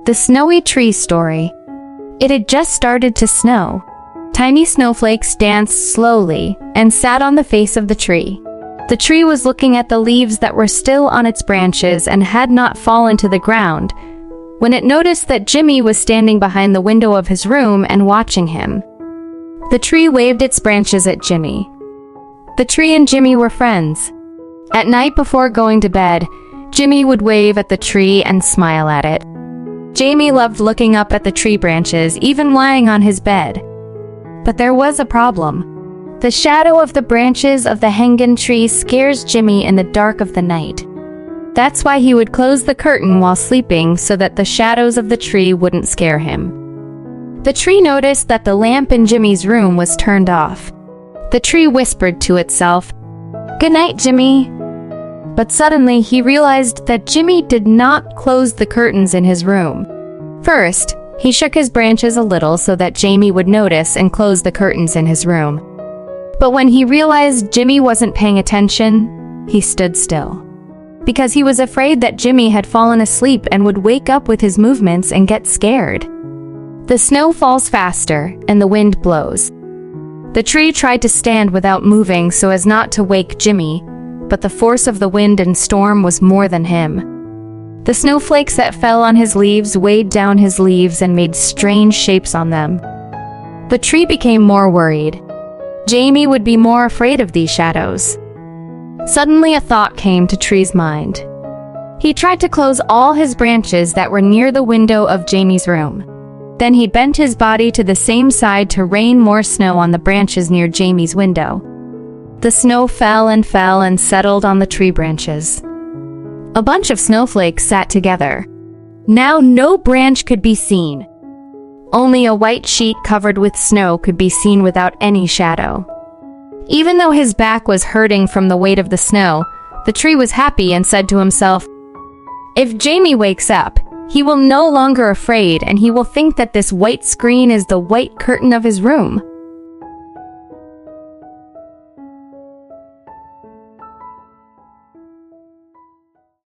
The Snowy Tree Story. It had just started to snow. Tiny snowflakes danced slowly and sat on the face of the tree. The tree was looking at the leaves that were still on its branches and had not fallen to the ground, when it noticed that Jimmy was standing behind the window of his room and watching him. The tree waved its branches at Jimmy. The tree and Jimmy were friends. At night before going to bed, Jimmy would wave at the tree and smile at it. Jamie loved looking up at the tree branches, even lying on his bed. But there was a problem. The shadow of the branches of the hengen tree scares Jimmy in the dark of the night. That's why he would close the curtain while sleeping so that the shadows of the tree wouldn't scare him. The tree noticed that the lamp in Jimmy's room was turned off. The tree whispered to itself, "Good night, Jimmy." But suddenly he realized that Jimmy did not close the curtains in his room. First, he shook his branches a little so that Jamie would notice and close the curtains in his room. But when he realized Jimmy wasn't paying attention, he stood still. Because he was afraid that Jimmy had fallen asleep and would wake up with his movements and get scared. The snow falls faster and the wind blows. The tree tried to stand without moving so as not to wake Jimmy, but the force of the wind and storm was more than him. The snowflakes that fell on his leaves weighed down his leaves and made strange shapes on them. The tree became more worried. Jamie would be more afraid of these shadows. Suddenly a thought came to Tree's mind. He tried to close all his branches that were near the window of Jamie's room. Then he bent his body to the same side to rain more snow on the branches near Jamie's window. The snow fell and settled on the tree branches. A bunch of snowflakes sat together. Now no branch could be seen. Only a white sheet covered with snow could be seen without any shadow. Even though his back was hurting from the weight of the snow, the tree was happy and said to himself, "If Jamie wakes up, he will no longer afraid and he will think that this white screen is the white curtain of his room."